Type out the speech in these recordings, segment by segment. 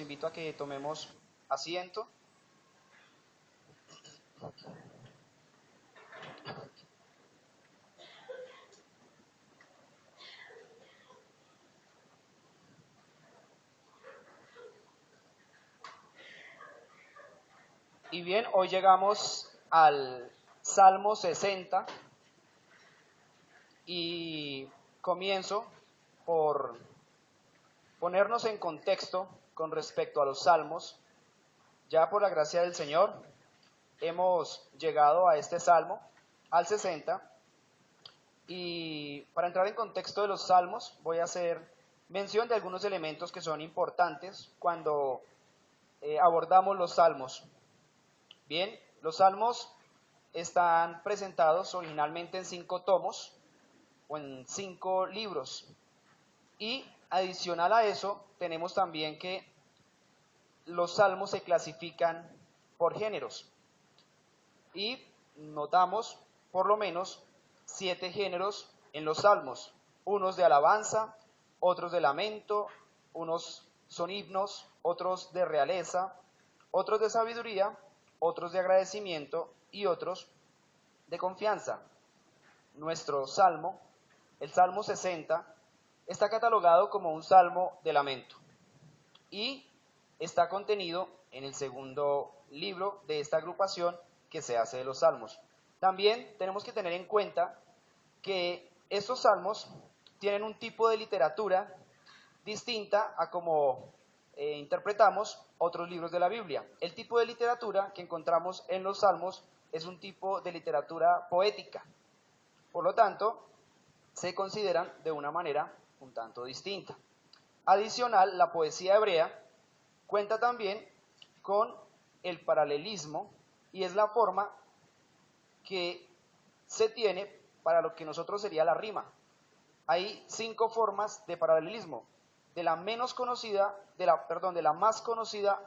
invito a que tomemos asiento. Y bien, hoy llegamos al Salmo 60 y comienzo por ponernos en contexto con respecto a los salmos. Ya por la gracia del Señor hemos llegado a este salmo, al 60, y para entrar en contexto de los salmos voy a hacer mención de algunos elementos que son importantes cuando abordamos los salmos. Bien, los salmos están presentados originalmente en 5 tomos o en 5 libros, y adicional a eso tenemos también que los salmos se clasifican por géneros y notamos por lo menos 7 géneros en los salmos, unos de alabanza, otros de lamento, unos son himnos, otros de realeza, otros de sabiduría, otros de agradecimiento y otros de confianza. Nuestro salmo, el Salmo 60, está catalogado como un salmo de lamento y está contenido en el segundo libro de esta agrupación que se hace de los salmos. También tenemos que tener en cuenta que estos salmos tienen un tipo de literatura distinta a como interpretamos otros libros de la Biblia. El tipo de literatura que encontramos en los salmos es un tipo de literatura poética. Por lo tanto, se consideran de una manera un tanto distinta. Adicional, la poesía hebrea cuenta también con el paralelismo y es la forma que se tiene para lo que nosotros sería la rima. Hay 5 formas de paralelismo, de la más conocida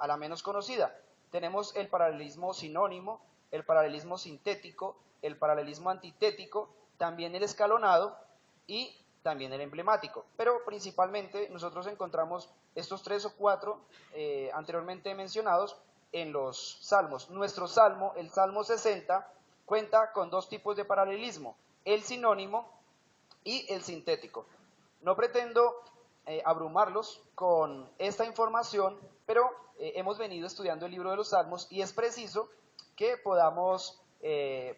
a la menos conocida. Tenemos el paralelismo sinónimo, el paralelismo sintético, el paralelismo antitético, también el escalonado y también el emblemático. Pero principalmente nosotros encontramos estos 3 o 4 anteriormente mencionados en los salmos. Nuestro salmo, el Salmo 60, cuenta con 2 tipos de paralelismo, el sinónimo y el sintético. No pretendo abrumarlos con esta información, pero hemos venido estudiando el libro de los Salmos y es preciso que podamos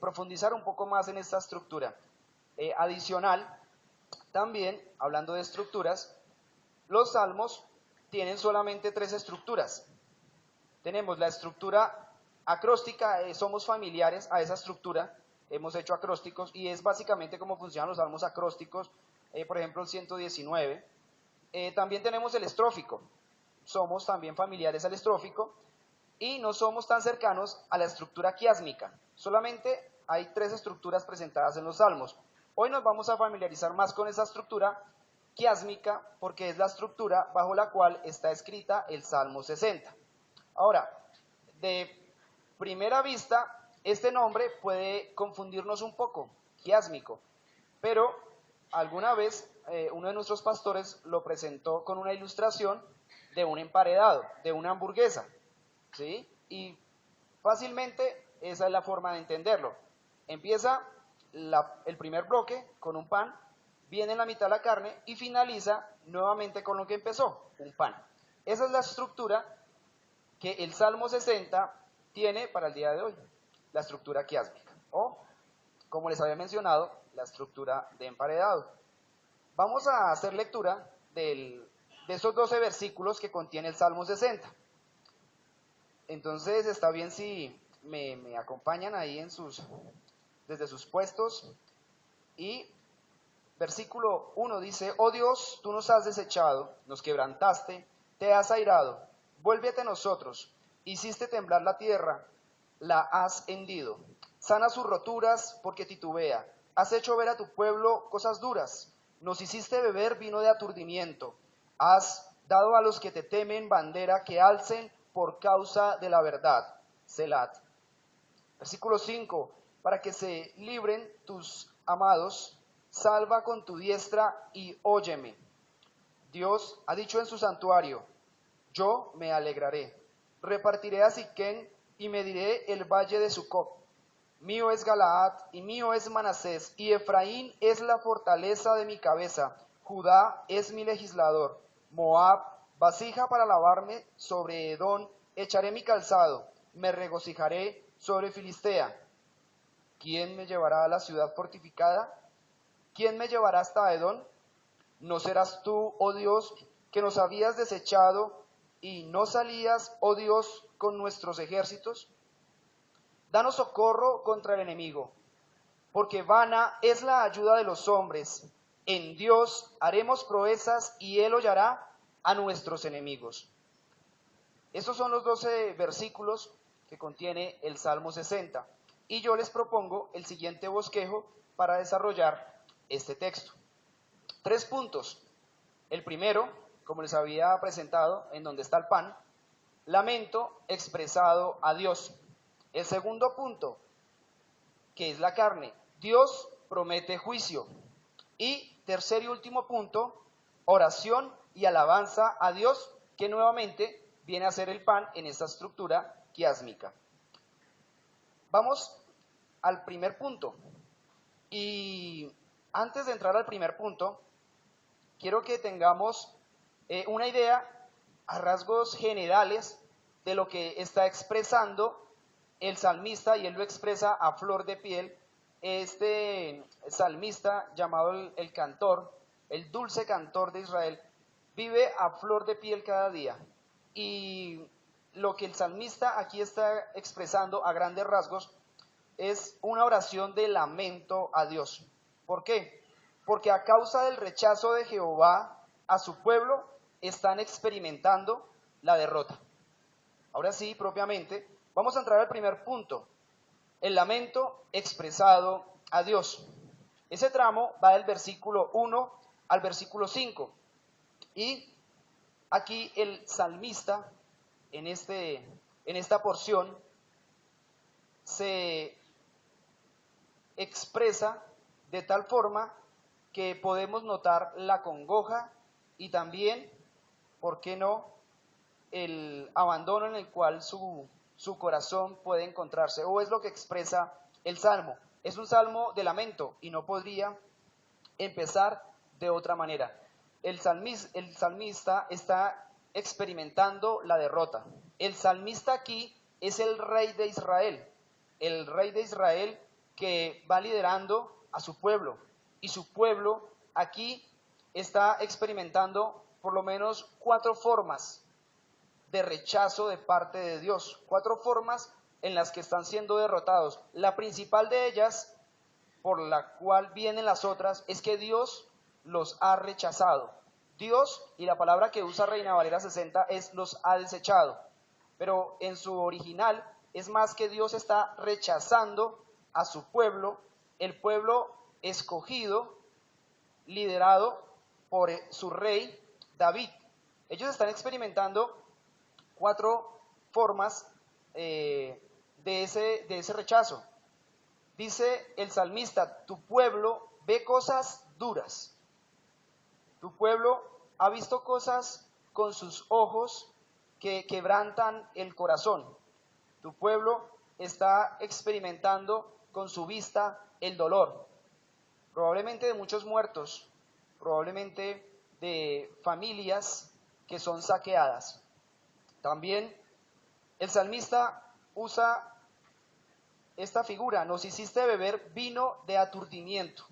profundizar un poco más en esta estructura. Adicional, también, hablando de estructuras, los Salmos tienen solamente 3 estructuras. Tenemos la estructura acróstica, somos familiares a esa estructura, hemos hecho acrósticos y es básicamente cómo funcionan los salmos acrósticos, por ejemplo el 119. También tenemos el estrófico, somos también familiares al estrófico y no somos tan cercanos a la estructura quiásmica. Solamente hay 3 estructuras presentadas en los salmos. Hoy nos vamos a familiarizar más con esa estructura quiásmica porque es la estructura bajo la cual está escrita el Salmo 60. Ahora, de primera vista, este nombre puede confundirnos un poco, quiásmico, pero alguna vez uno de nuestros pastores lo presentó con una ilustración de un emparedado, de una hamburguesa, ¿sí? Y fácilmente esa es la forma de entenderlo. Empieza el primer bloque con un pan, viene en la mitad la carne y finaliza nuevamente con lo que empezó, un pan. Esa es la estructura que el Salmo 60 tiene para el día de hoy, la estructura quiásmica, o, como les había mencionado, la estructura de emparedado. Vamos a hacer lectura de esos 12 versículos que contiene el Salmo 60. Entonces, está bien si me acompañan ahí desde sus puestos. Y versículo 1 dice: Oh Dios, tú nos has desechado, nos quebrantaste, te has airado, vuélvete a nosotros, hiciste temblar la tierra, la has hendido. Sana sus roturas porque titubea, has hecho ver a tu pueblo cosas duras, nos hiciste beber vino de aturdimiento, has dado a los que te temen bandera que alcen por causa de la verdad. Selat. Versículo 5, para que se libren tus amados, salva con tu diestra y óyeme. Dios ha dicho en su santuario: yo me alegraré. Repartiré a Siquén y mediré el valle de Sucot. Mío es Galaad y mío es Manasés, y Efraín es la fortaleza de mi cabeza. Judá es mi legislador. Moab, vasija para lavarme, sobre Edom echaré mi calzado. Me regocijaré sobre Filistea. ¿Quién me llevará a la ciudad fortificada? ¿Quién me llevará hasta Edom? ¿No serás tú, oh Dios, que nos habías desechado y no salías, oh Dios, con nuestros ejércitos? Danos socorro contra el enemigo, porque vana es la ayuda de los hombres. En Dios haremos proezas y Él hollará a nuestros enemigos. Estos son los 12 versículos que contiene el Salmo 60. Y yo les propongo el siguiente bosquejo para desarrollar este texto. 3 puntos. El primero, como les había presentado, en donde está el pan, lamento expresado a Dios. El segundo punto, que es la carne, Dios promete juicio. Y tercer y último punto, oración y alabanza a Dios, que nuevamente viene a ser el pan en esta estructura quiásmica. Vamos al primer punto. Y antes de entrar al primer punto, quiero que tengamos una idea a rasgos generales de lo que está expresando el salmista, y él lo expresa a flor de piel. Este salmista llamado el cantor, el dulce cantor de Israel, vive a flor de piel cada día. Y lo que el salmista aquí está expresando a grandes rasgos es una oración de lamento a Dios. ¿Por qué? Porque a causa del rechazo de Jehová a su pueblo, están experimentando la derrota. Ahora sí, propiamente, vamos a entrar al primer punto, el lamento expresado a Dios. Ese tramo va del versículo 1 al versículo 5. Y aquí el salmista, en esta porción, se expresa de tal forma que podemos notar la congoja y también, ¿por qué no?, el abandono en el cual su corazón puede encontrarse, o es lo que expresa el salmo. Es un salmo de lamento y no podría empezar de otra manera. El salmista está experimentando la derrota. El salmista aquí es el rey de Israel que va liderando a su pueblo, y su pueblo aquí está experimentando por lo menos 4 formas de rechazo de parte de Dios, 4 formas en las que están siendo derrotados. La principal de ellas, por la cual vienen las otras, es que Dios los ha rechazado. Dios, y la palabra que usa Reina Valera 60 es los ha desechado, pero en su original es más que Dios está rechazando a su pueblo, el pueblo escogido, liderado por su rey David. Ellos están experimentando 4 formas de ese rechazo. Dice el salmista, tu pueblo ve cosas duras. Tu pueblo ha visto cosas con sus ojos que quebrantan el corazón. Tu pueblo está experimentando con su vista el dolor, probablemente de muchos muertos, probablemente de familias que son saqueadas. También el salmista usa esta figura: nos hiciste beber vino de aturdimiento.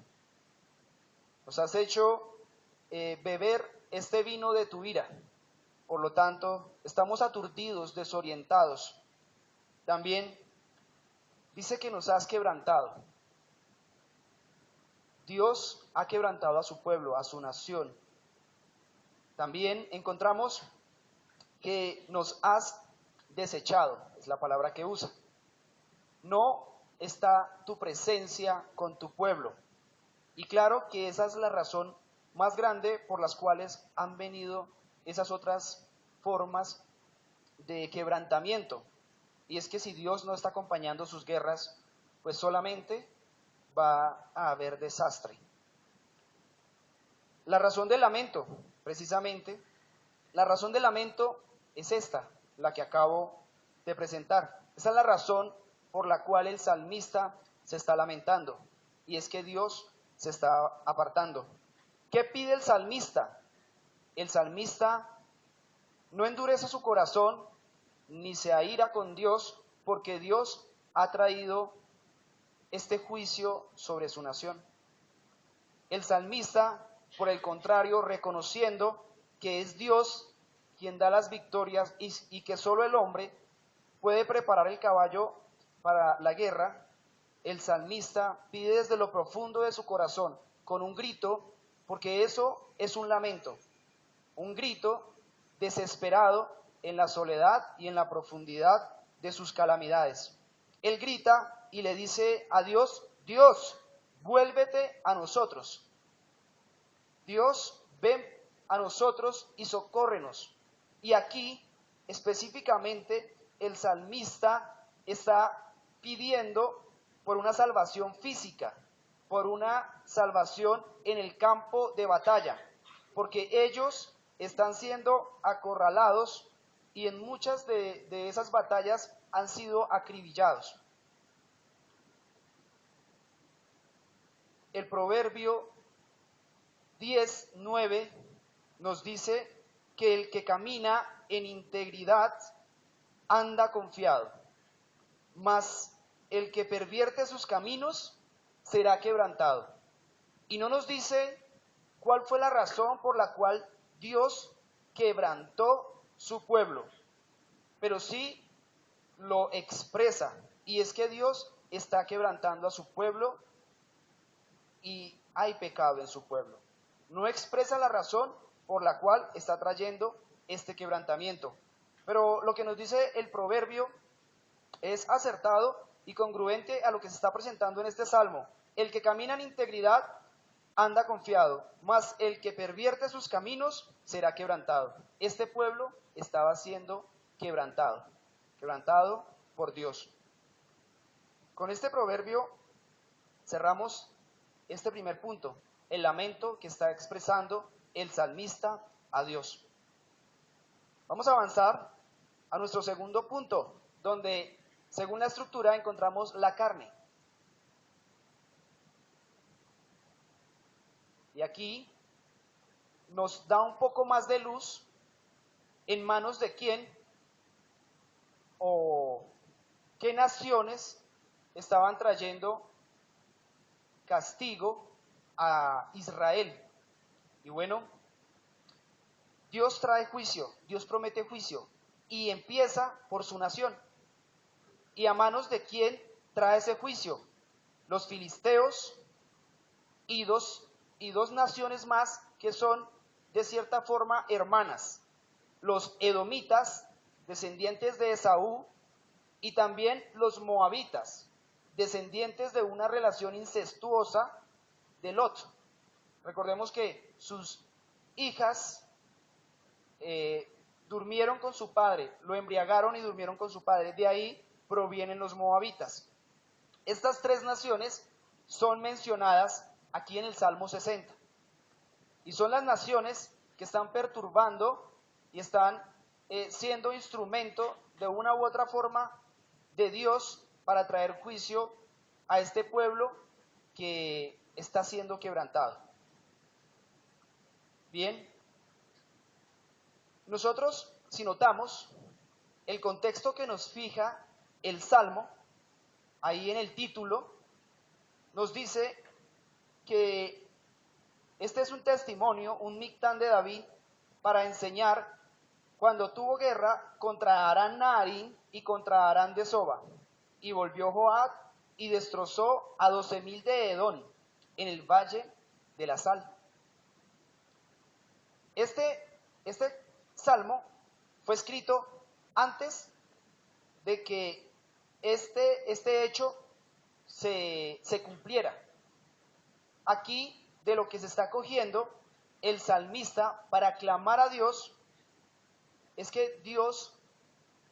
Nos has hecho beber este vino de tu ira. Por lo tanto, estamos aturdidos, desorientados. También dice que nos has quebrantado. Dios ha quebrantado a su pueblo, a su nación. También encontramos que nos has desechado, es la palabra que usa. No está tu presencia con tu pueblo. Y claro que esa es la razón más grande por las cuales han venido esas otras formas de quebrantamiento. Y es que si Dios no está acompañando sus guerras, pues solamente va a haber desastre. La razón del lamento, precisamente, la razón del lamento es esta, la que acabo de presentar. Esa es la razón por la cual el salmista se está lamentando, y es que Dios se está apartando. ¿Qué pide el salmista? El salmista no endurece su corazón ni se aira con Dios, porque Dios ha traído este juicio sobre su nación. El salmista, por el contrario, reconociendo que es Dios quien da las victorias y que solo el hombre puede preparar el caballo para la guerra, el salmista pide desde lo profundo de su corazón, con un grito, porque eso es un lamento, un grito desesperado en la soledad y en la profundidad de sus calamidades. Él grita y le dice a Dios: Dios, vuélvete a nosotros. Dios, ven a nosotros y socórrenos. Y aquí, específicamente, el salmista está pidiendo por una salvación física, por una salvación en el campo de batalla, porque ellos están siendo acorralados y en muchas de esas batallas han sido acribillados. El proverbio 10:9 nos dice que el que camina en integridad anda confiado, mas el que pervierte sus caminos será quebrantado. Y no nos dice cuál fue la razón por la cual Dios quebrantó su pueblo, pero sí lo expresa, y es que Dios está quebrantando a su pueblo y hay pecado en su pueblo. No expresa la razón por la cual está trayendo este quebrantamiento, pero lo que nos dice el proverbio es acertado y congruente a lo que se está presentando en este salmo. El que camina en integridad anda confiado, mas el que pervierte sus caminos será quebrantado. Este pueblo estaba siendo quebrantado por Dios. Con este proverbio cerramos este primer punto, el lamento que está expresando el salmista a Dios. Vamos a avanzar a nuestro segundo punto, donde según la estructura encontramos la carne. Y aquí nos da un poco más de luz en manos de quién o qué naciones estaban trayendo castigo a Israel. Y bueno, Dios trae juicio, Dios promete juicio y empieza por su nación. ¿Y a manos de quién trae ese juicio? Los filisteos y dos naciones más que son de cierta forma hermanas, los edomitas, descendientes de Esaú, y también los moabitas, descendientes de una relación incestuosa de Lot. Recordemos que sus hijas durmieron con su padre, lo embriagaron y durmieron con su padre, de ahí provienen los moabitas. Estas tres naciones son mencionadas aquí en el Salmo 60. Y son las naciones que están perturbando y están siendo instrumento de una u otra forma de Dios para traer juicio a este pueblo que está siendo quebrantado. Bien, nosotros, si notamos, el contexto que nos fija el Salmo, ahí en el título, nos dice que este es un testimonio, un mictán de David, para enseñar cuando tuvo guerra contra Harán Naharín y contra Harán de Soba. Y volvió Joab y destrozó a 12,000 de Edom en el valle de la sal. Este salmo fue escrito antes de que este hecho se cumpliera. Aquí de lo que se está cogiendo el salmista para clamar a Dios es que Dios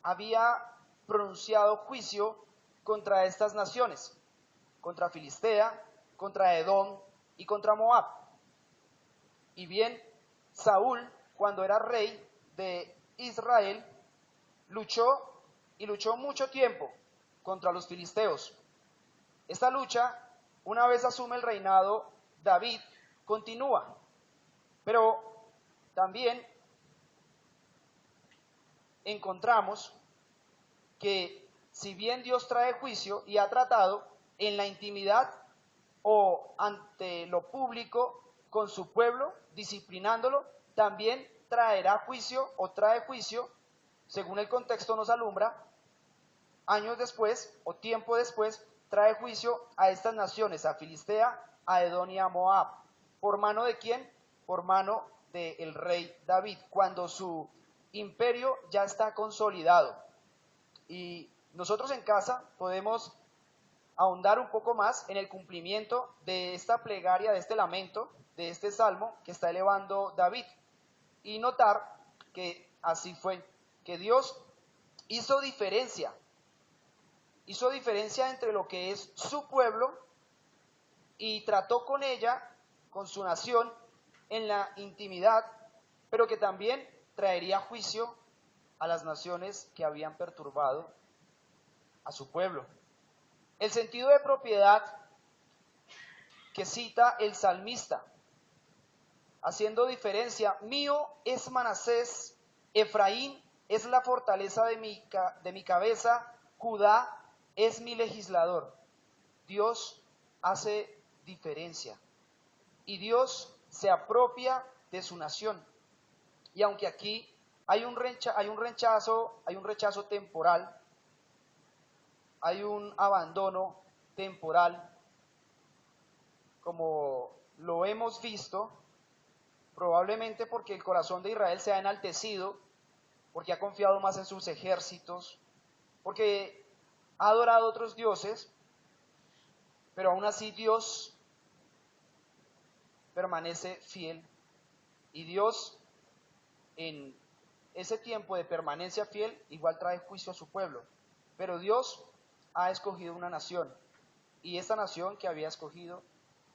había pronunciado juicio contra estas naciones, contra Filistea, contra Edom y contra Moab. Y bien, Saúl, cuando era rey de Israel, luchó y luchó mucho tiempo contra los filisteos. Esta lucha, una vez asume el reinado David, continúa, pero también encontramos que si bien Dios trae juicio y ha tratado en la intimidad o ante lo público con su pueblo, disciplinándolo, también traerá juicio o trae juicio, según el contexto nos alumbra, años después o tiempo después, trae juicio a estas naciones, a Filistea, a Edom y a Moab. ¿Por mano de quién? Por mano del rey David, cuando su imperio ya está consolidado. Y nosotros en casa podemos ahondar un poco más en el cumplimiento de esta plegaria, de este lamento, de este salmo que está elevando David. Y notar que así fue, que Dios hizo diferencia entre lo que es su pueblo y trató con ella, con su nación, en la intimidad, pero que también traería juicio a las naciones que habían perturbado a su pueblo. El sentido de propiedad que cita el salmista, haciendo diferencia, mío es Manasés, Efraín es la fortaleza de mi cabeza, Judá es mi legislador. Dios hace diferencia y Dios se apropia de su nación. Y aunque aquí hay un rechazo temporal, hay un abandono temporal, como lo hemos visto, probablemente porque el corazón de Israel se ha enaltecido, porque ha confiado más en sus ejércitos, porque ha adorado a otros dioses, pero aún así Dios permanece fiel. Y Dios, en ese tiempo de permanencia fiel, igual trae juicio a su pueblo. Pero Dios ha escogido una nación, y esta nación que había escogido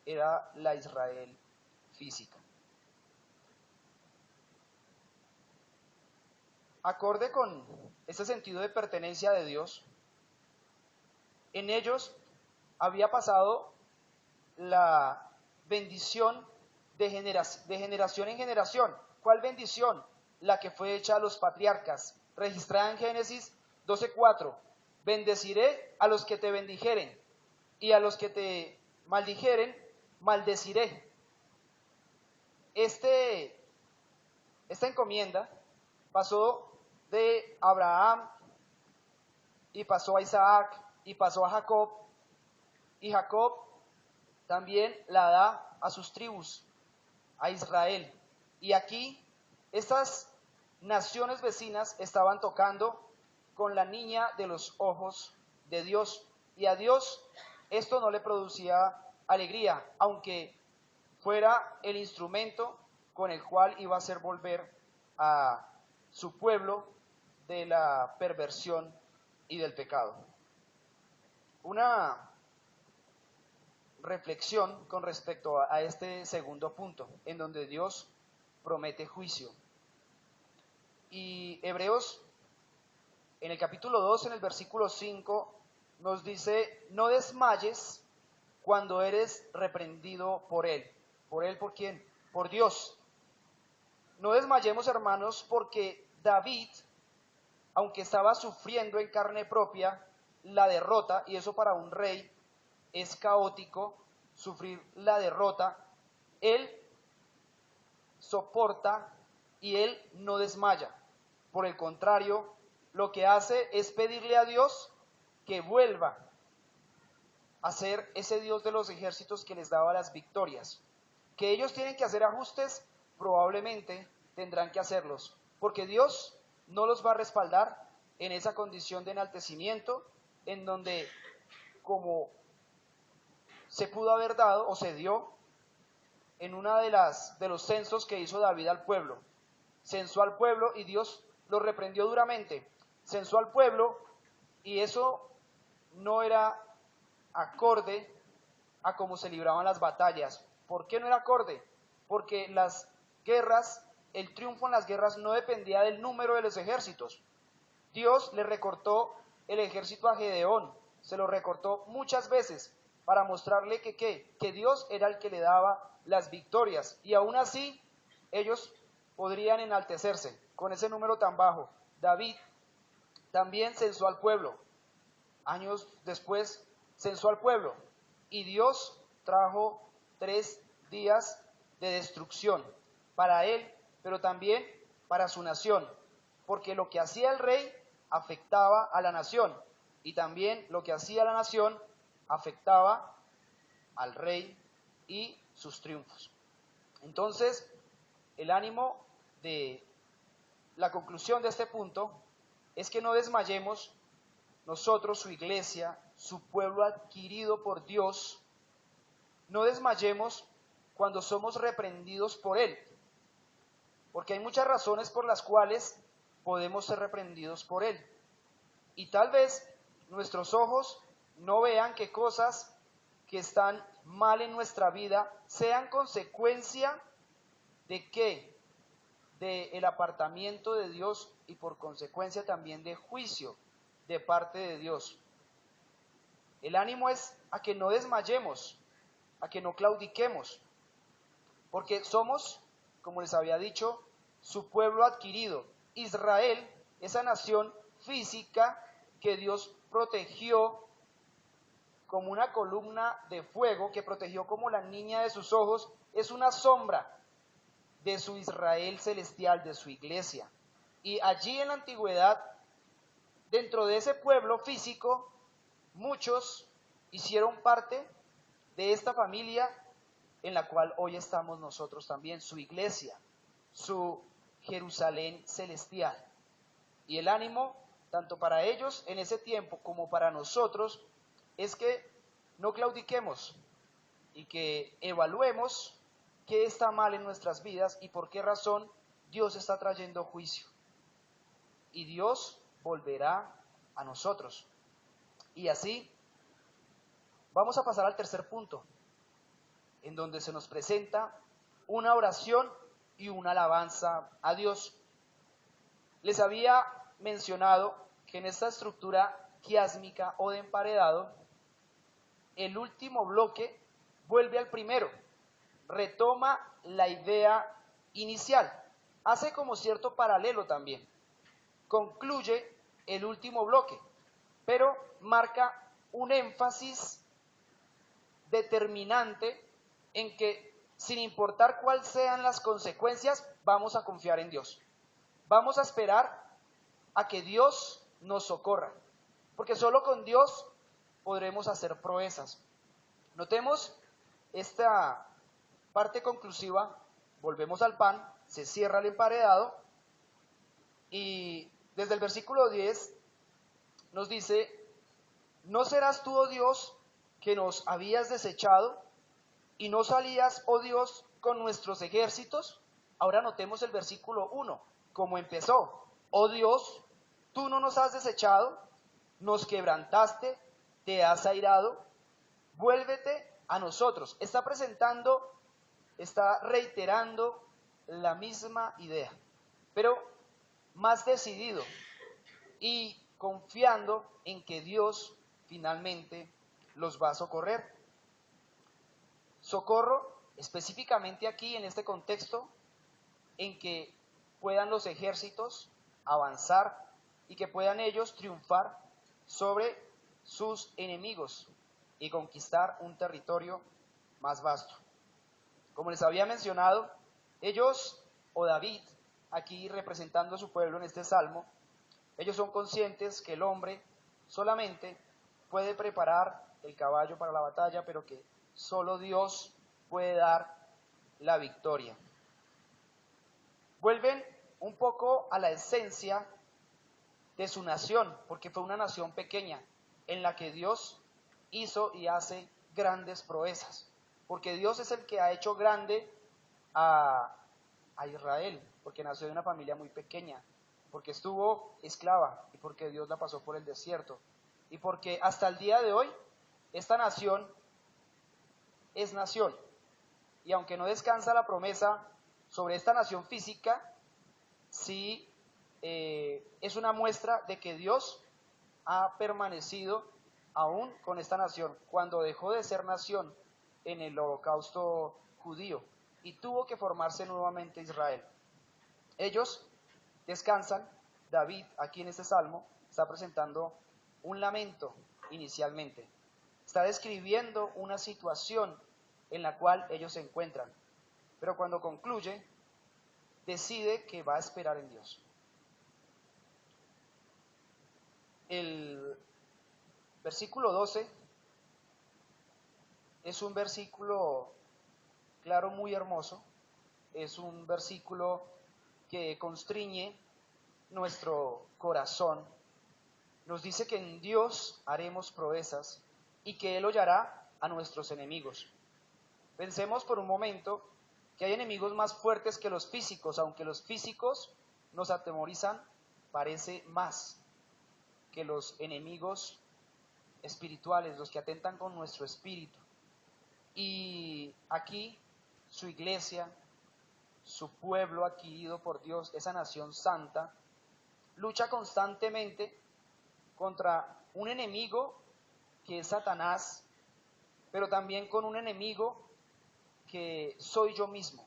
era la Israel física. Acorde con este sentido de pertenencia de Dios, en ellos había pasado la bendición de generación en generación. ¿Cuál bendición? La que fue hecha a los patriarcas, registrada en Génesis 12:4. Bendeciré a los que te bendijeren, y a los que te maldijeren, maldeciré. Esta encomienda pasó de Abraham, y pasó a Isaac, y pasó a Jacob, y Jacob también la da a sus tribus, a Israel. Y aquí estas naciones vecinas estaban tocando con la niña de los ojos de Dios, y a Dios esto no le producía alegría, aunque fuera el instrumento con el cual iba a hacer volver a su pueblo de la perversión y del pecado. Una reflexión con respecto a este segundo punto, en donde Dios promete juicio. Y Hebreos, en el capítulo 2, en el versículo 5, nos dice, no desmayes cuando eres reprendido por Él. ¿Por Él por quién? Por Dios. No desmayemos, hermanos, porque David, aunque estaba sufriendo en carne propia la derrota, y eso para un rey es caótico, sufrir la derrota, él soporta y él no desmaya. Por el contrario, lo que hace es pedirle a Dios que vuelva a ser ese Dios de los ejércitos que les daba las victorias. Que ellos tienen que hacer ajustes, probablemente tendrán que hacerlos, porque Dios no los va a respaldar en esa condición de enaltecimiento, en donde, como se pudo haber dado o se dio en una de los censos que hizo David al pueblo. Censó al pueblo y Dios lo reprendió duramente. Censó al pueblo y eso no era acorde a cómo se libraban las batallas. ¿Por qué no era acorde? Porque las guerras, el triunfo en las guerras no dependía del número de los ejércitos. Dios le recortó el ejército a Gedeón, se lo recortó muchas veces para mostrarle que Dios era el que le daba las victorias. Y aún así, ellos podrían enaltecerse con ese número tan bajo. David también censó al pueblo. Años después censó al pueblo. Y Dios trajo 3 días de destrucción para él, pero también para su nación. Porque lo que hacía el rey afectaba a la nación. Y también lo que hacía la nación afectaba al rey y sus triunfos. Entonces, el ánimo de la conclusión de este punto es que no desmayemos nosotros, su iglesia, su pueblo adquirido por Dios, no desmayemos cuando somos reprendidos por Él, porque hay muchas razones por las cuales podemos ser reprendidos por Él. Y tal vez nuestros ojos no vean que cosas que están mal en nuestra vida sean consecuencia de qué, del apartamiento de Dios y por consecuencia también de juicio de parte de Dios. El ánimo es a que no desmayemos, a que no claudiquemos, porque somos, como les había dicho, su pueblo adquirido. Israel, esa nación física que Dios protegió como una columna de fuego, que protegió como la niña de sus ojos, es una sombra de su Israel celestial, de su iglesia. Y allí en la antigüedad, dentro de ese pueblo físico, muchos hicieron parte de esta familia en la cual hoy estamos nosotros también, su iglesia, su Jerusalén celestial. Y el ánimo, tanto para ellos en ese tiempo como para nosotros, es que no claudiquemos y que evaluemos qué está mal en nuestras vidas y por qué razón Dios está trayendo juicio. Y Dios volverá a nosotros. Y así vamos a pasar al tercer punto, en donde se nos presenta una oración y una alabanza a Dios. Les había mencionado que en esta estructura quiásmica o de emparedado, el último bloque vuelve al primero, retoma la idea inicial, hace como cierto paralelo también, concluye el último bloque, pero marca un énfasis determinante en que sin importar cuáles sean las consecuencias, vamos a confiar en Dios. Vamos a esperar a que Dios nos socorra, porque solo con Dios podremos hacer proezas. Notemos esta parte conclusiva, volvemos al pan, se cierra el emparedado y desde el versículo 10 nos dice: ¿no serás tú, oh Dios, que nos habías desechado y no salías, oh Dios, con nuestros ejércitos? Ahora notemos el versículo 1, como empezó: oh Dios, tú no nos has desechado, nos quebrantaste, te has airado, vuélvete a nosotros. Está reiterando la misma idea, pero más decidido y confiando en que Dios finalmente los va a socorrer. Socorro específicamente aquí en este contexto en que puedan los ejércitos avanzar y que puedan ellos triunfar sobre sus enemigos y conquistar un territorio más vasto. Como les había mencionado, ellos, o David, aquí representando a su pueblo en este salmo, ellos son conscientes que el hombre solamente puede preparar el caballo para la batalla, pero que solo Dios puede dar la victoria. Vuelven un poco a la esencia de su nación, porque fue una nación pequeña en la que Dios hizo y hace grandes proezas, porque Dios es el que ha hecho grande a Israel, porque nació de una familia muy pequeña, porque estuvo esclava y porque Dios la pasó por el desierto, y porque hasta el día de hoy esta nación es nación, y aunque no descansa la promesa sobre esta nación física, sí es una muestra de que Dios ha permanecido aún con esta nación, cuando dejó de ser nación en el holocausto judío y tuvo que formarse nuevamente Israel. Ellos descansan. David, aquí en este salmo, está presentando un lamento inicialmente. Está describiendo una situación en la cual ellos se encuentran. Pero cuando concluye, decide que va a esperar en Dios. El versículo 12 es un versículo, claro, muy hermoso. Es un versículo que constriñe nuestro corazón. Nos dice que en Dios haremos proezas y que Él hollará a nuestros enemigos. Pensemos por un momento que hay enemigos más fuertes que los físicos, aunque los físicos nos atemorizan, parece más que los enemigos espirituales, los que atentan con nuestro espíritu. Y aquí su iglesia, su pueblo adquirido por Dios, esa nación santa, lucha constantemente contra un enemigo que es Satanás, pero también con un enemigo que soy yo mismo.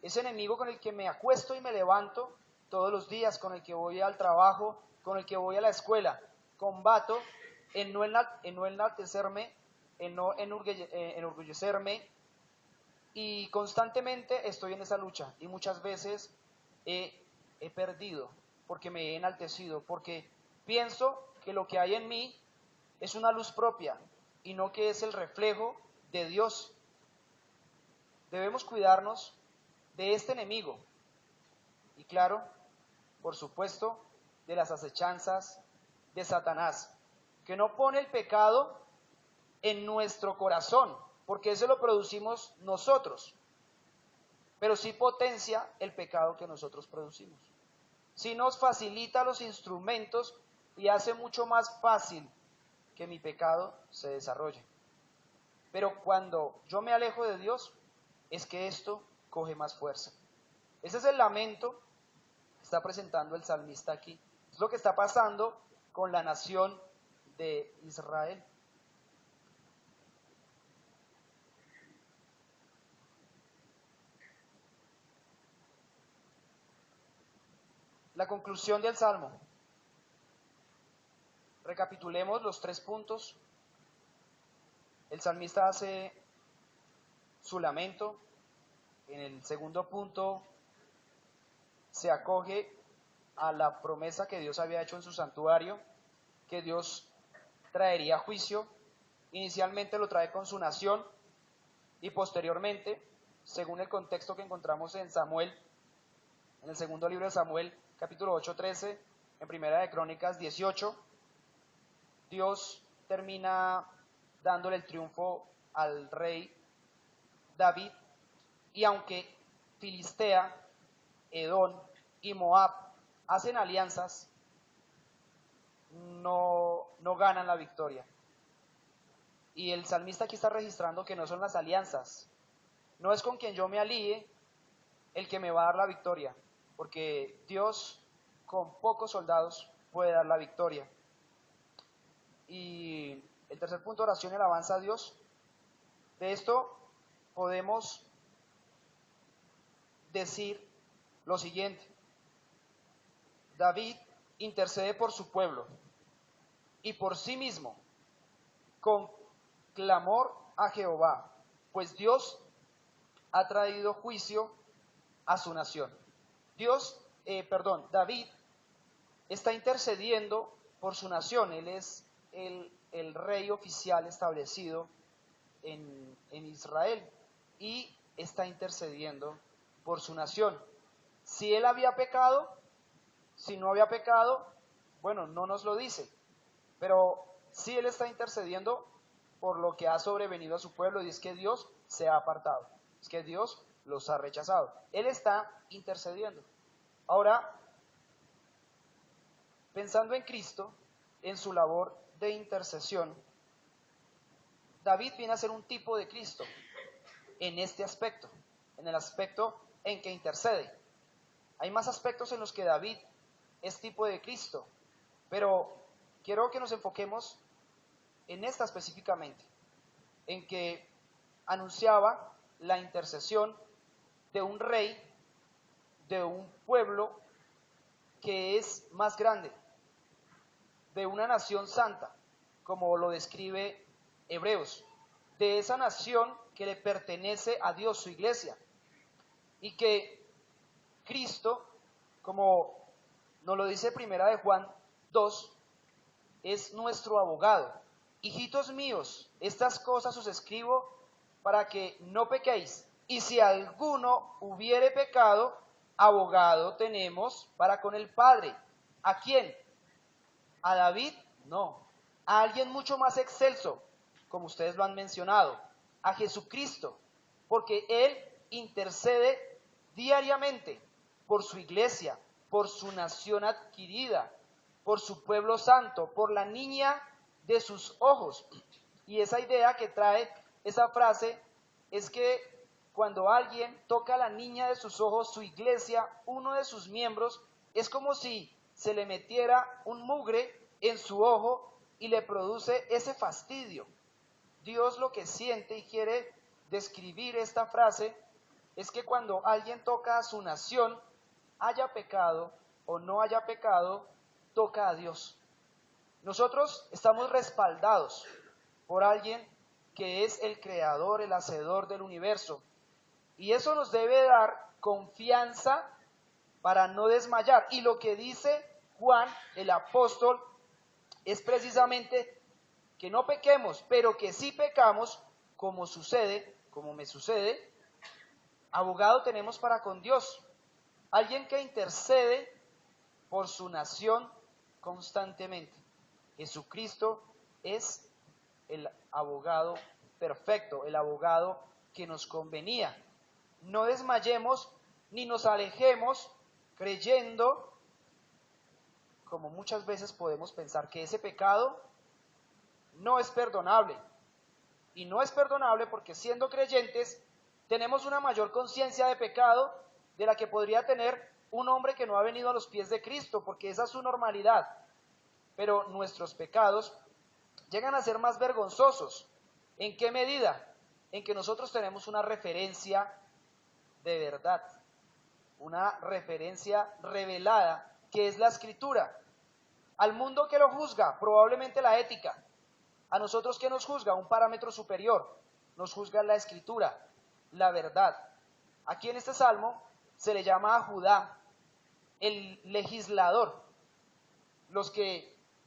Ese enemigo con el que me acuesto y me levanto todos los días, con el que voy al trabajo, con el que voy a la escuela. Combato en no enaltecerme, en no enorgullecerme, y constantemente estoy en esa lucha y muchas veces he perdido porque me he enaltecido, porque pienso que lo que hay en mí es una luz propia y no que es el reflejo de Dios. Debemos cuidarnos de este enemigo y, claro, por supuesto, de las acechanzas de Satanás, que no pone el pecado en nuestro corazón, porque eso lo producimos nosotros, pero sí potencia el pecado que nosotros producimos. Sí nos facilita los instrumentos y hace mucho más fácil que mi pecado se desarrolle. Pero cuando yo me alejo de Dios, es que esto coge más fuerza. Ese es el lamento que está presentando el salmista aquí. Es lo que está pasando con la nación de Israel. La conclusión del salmo. Recapitulemos los 3 puntos. El salmista hace su lamento. En el segundo punto se acoge a la promesa que Dios había hecho en su santuario, que Dios traería juicio. Inicialmente lo trae con su nación y posteriormente, según el contexto que encontramos en Samuel, en el segundo libro de Samuel, capítulo 8-13, en Primera de Crónicas 18, Dios termina dándole el triunfo al rey David, y aunque Filistea, Edom y Moab hacen alianzas, no ganan la victoria. Y el salmista aquí está registrando que no son las alianzas, no es con quien yo me alíe el que me va a dar la victoria, porque Dios con pocos soldados puede dar la victoria. Y el tercer punto, oración y alabanza a Dios. De esto podemos decir lo siguiente: David intercede por su pueblo y por sí mismo con clamor a Jehová, pues Dios ha traído juicio a su nación. David está intercediendo por su nación. Él es el rey oficial establecido en Israel y está intercediendo por su nación. Si él había pecado, si no había pecado, bueno, no nos lo dice, pero sí él está intercediendo por lo que ha sobrevenido a su pueblo, y es que Dios se ha apartado, es que Dios los ha rechazado. Él está intercediendo. Ahora, pensando en Cristo, en su labor de intercesión, David viene a ser un tipo de Cristo en este aspecto, en el aspecto en que intercede. Hay más aspectos en los que David es tipo de Cristo. Pero quiero que nos enfoquemos en esta específicamente, en que anunciaba la intercesión de un rey, de un pueblo que es más grande, de una nación santa, como lo describe Hebreos, de esa nación que le pertenece a Dios, su iglesia, y que Cristo, como nos lo dice Primera de Juan 2, es nuestro abogado. Hijitos míos, estas cosas os escribo para que no pequéis. Y si alguno hubiere pecado, abogado tenemos para con el Padre. ¿A quién? ¿A David? No. A alguien mucho más excelso, como ustedes lo han mencionado, a Jesucristo, porque Él intercede diariamente por su iglesia, por su nación adquirida, por su pueblo santo, por la niña de sus ojos. Y esa idea que trae esa frase es que cuando alguien toca a la niña de sus ojos, su iglesia, uno de sus miembros, es como si se le metiera un mugre en su ojo y le produce ese fastidio. Dios lo que siente y quiere describir esta frase es que cuando alguien toca a su nación, haya pecado o no haya pecado, toca a Dios. Nosotros estamos respaldados por alguien que es el creador, el hacedor del universo. Y eso nos debe dar confianza para no desmayar. Y lo que dice Juan, el apóstol, es precisamente que no pequemos, pero que si pecamos, como sucede, como me sucede, abogado tenemos para con Dios. Alguien que intercede por su nación constantemente. Jesucristo es el abogado perfecto, el abogado que nos convenía. No desmayemos ni nos alejemos creyendo, como muchas veces podemos pensar, que ese pecado no es perdonable. Y no es perdonable porque siendo creyentes tenemos una mayor conciencia de pecado de la que podría tener un hombre que no ha venido a los pies de Cristo, porque esa es su normalidad. Pero nuestros pecados llegan a ser más vergonzosos. ¿En qué medida? En que nosotros tenemos una referencia de verdad, una referencia revelada, que es la Escritura. Al mundo que lo juzga, probablemente la ética. A nosotros, ¿qué nos juzga? Un parámetro superior. Nos juzga la Escritura, la verdad. Aquí en este salmo se le llama a Judá el legislador,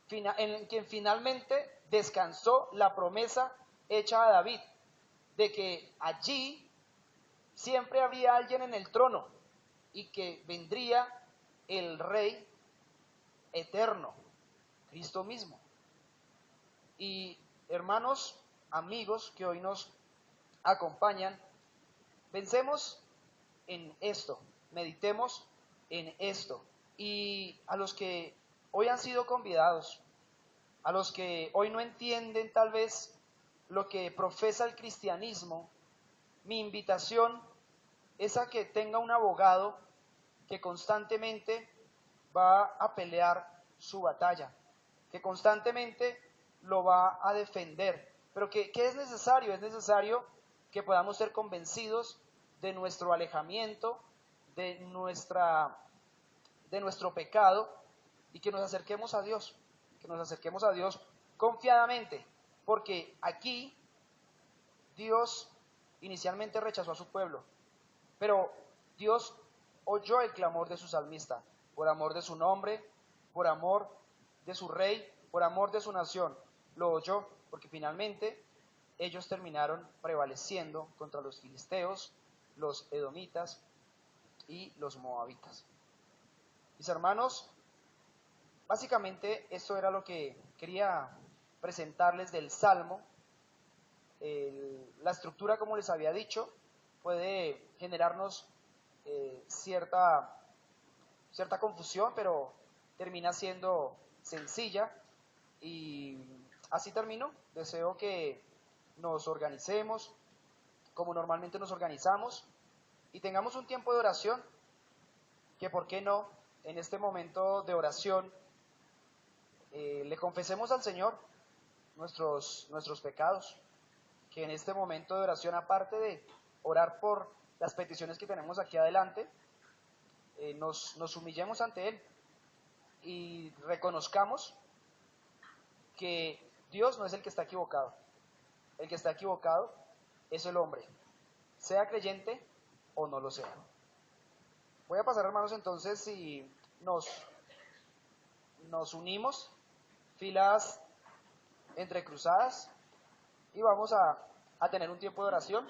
en quien finalmente descansó la promesa hecha a David, de que allí siempre habría alguien en el trono y que vendría el Rey eterno, Cristo mismo. Y hermanos, amigos que hoy nos acompañan, pensemos en esto, meditemos en esto. Y a los que hoy han sido convidados, a los que hoy no entienden tal vez lo que profesa el cristianismo, mi invitación es a que tenga un abogado que constantemente va a pelear su batalla, que constantemente lo va a defender. Pero ¿qué es necesario? Es necesario que podamos ser convencidos de nuestro alejamiento, de nuestro pecado, y que nos acerquemos a Dios, confiadamente, porque aquí Dios inicialmente rechazó a su pueblo, pero Dios oyó el clamor de su salmista, por amor de su nombre, por amor de su rey, por amor de su nación. Lo oyó porque finalmente ellos terminaron prevaleciendo contra los filisteos, los edomitas y los moabitas. Mis hermanos, básicamente esto era lo que quería presentarles del Salmo. La estructura, como les había dicho, puede generarnos cierta confusión, pero termina siendo sencilla. Y así termino. Deseo que nos organicemos como normalmente nos organizamos y tengamos un tiempo de oración, que por qué no en este momento de oración le confesemos al Señor nuestros pecados, que en este momento de oración, aparte de orar por las peticiones que tenemos aquí adelante, nos humillemos ante Él y reconozcamos que Dios no es el que está equivocado. El que está equivocado es el hombre, sea creyente o no lo sea. Voy a pasar, hermanos, entonces, si nos unimos, filas entrecruzadas, y vamos a tener un tiempo de oración.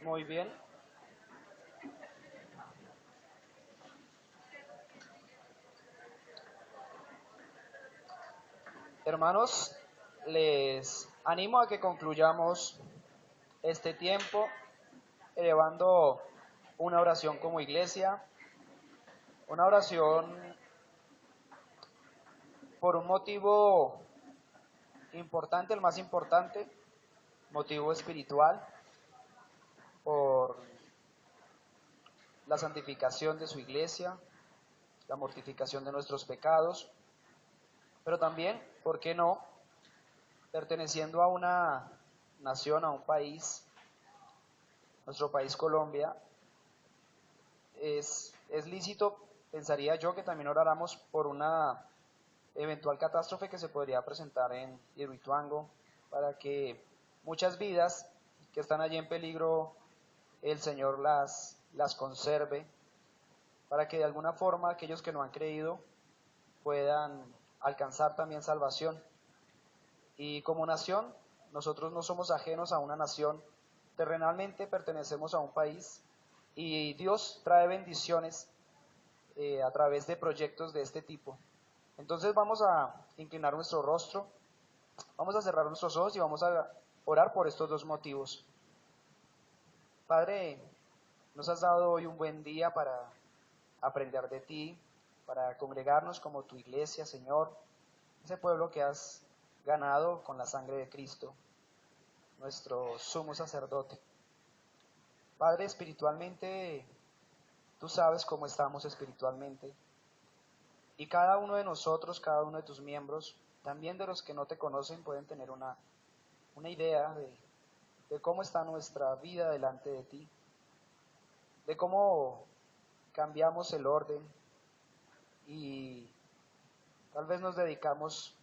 Muy bien. Hermanos, les animo a que concluyamos este tiempo elevando una oración como iglesia, una oración por un motivo importante, el más importante, motivo espiritual, por la santificación de su iglesia, la mortificación de nuestros pecados, pero también, ¿por qué no?, perteneciendo a una nación, a un país, nuestro país Colombia, es lícito, pensaría yo, que también oráramos por una eventual catástrofe que se podría presentar en Hidroituango, para que muchas vidas que están allí en peligro, el Señor las conserve, para que de alguna forma aquellos que no han creído puedan alcanzar también salvación. Y como nación, nosotros no somos ajenos a una nación, terrenalmente pertenecemos a un país y Dios trae bendiciones a través de proyectos de este tipo. Entonces vamos a inclinar nuestro rostro, vamos a cerrar nuestros ojos y vamos a orar por estos dos motivos. Padre, nos has dado hoy un buen día para aprender de ti, para congregarnos como tu iglesia, Señor, ese pueblo que has ganado con la sangre de Cristo, nuestro sumo sacerdote. Padre, espiritualmente, tú sabes cómo estamos espiritualmente. Y cada uno de nosotros, cada uno de tus miembros, también de los que no te conocen, pueden tener una idea de cómo está nuestra vida delante de ti, de cómo cambiamos el orden y tal vez nos dedicamos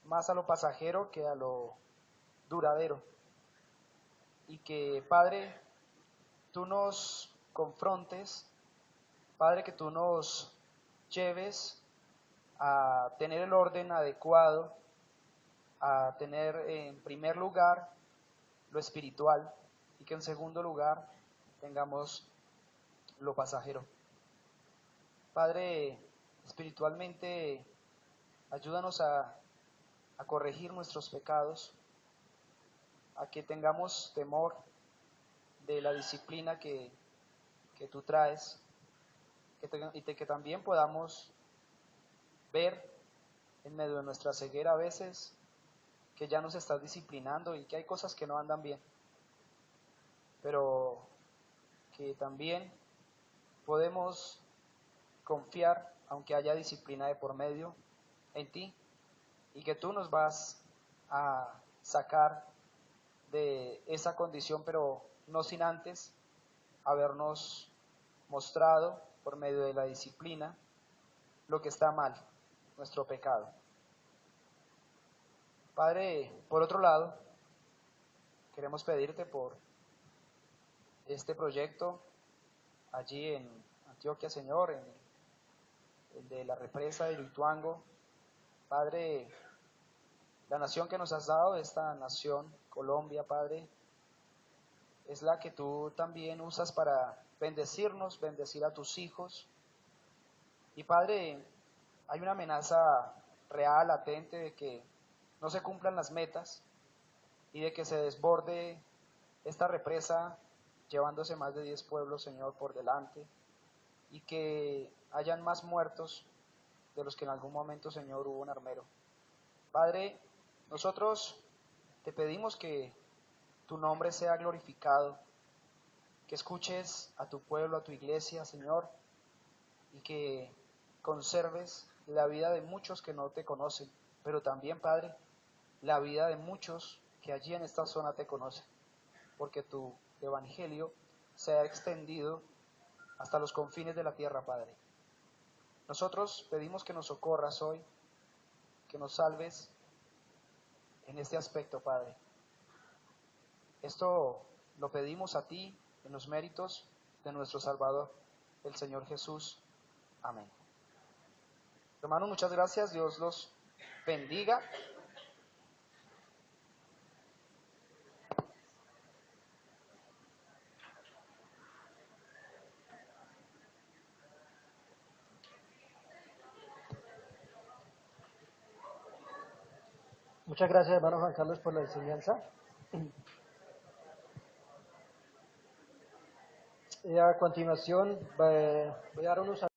más a lo pasajero que a lo duradero. Y que, Padre, tú nos confrontes, Padre, que tú nos lleves a tener el orden adecuado, a tener en primer lugar lo espiritual y que en segundo lugar tengamos lo pasajero. Padre, espiritualmente ayúdanos a corregir nuestros pecados, a que tengamos temor de la disciplina que tú traes, que también podamos ver en medio de nuestra ceguera a veces que ya nos estás disciplinando y que hay cosas que no andan bien, pero que también podemos confiar, aunque haya disciplina de por medio, en ti, y que tú nos vas a sacar de esa condición, pero no sin antes habernos mostrado por medio de la disciplina lo que está mal, nuestro pecado. Padre, por otro lado, queremos pedirte por este proyecto allí en Antioquia, Señor, en el de la represa de Hidroituango. Padre, la nación que nos has dado, esta nación, Colombia, Padre, es la que tú también usas para bendecirnos, bendecir a tus hijos. Y Padre, hay una amenaza real, latente, de que no se cumplan las metas y de que se desborde esta represa llevándose más de 10 pueblos, Señor, por delante, y que hayan más muertos de los que en algún momento, Señor, hubo en Armero. Padre, nosotros te pedimos que tu nombre sea glorificado, que escuches a tu pueblo, a tu iglesia, Señor, y que conserves la vida de muchos que no te conocen, pero también, Padre, la vida de muchos que allí en esta zona te conocen, porque tu evangelio se ha extendido hasta los confines de la tierra, Padre. Nosotros pedimos que nos socorras hoy, que nos salves en este aspecto, Padre. Esto lo pedimos a ti en los méritos de nuestro Salvador, el Señor Jesús. Amén. Hermanos, muchas gracias. Dios los bendiga. Muchas gracias, hermano Juan Carlos, por la enseñanza. A continuación, voy a dar unos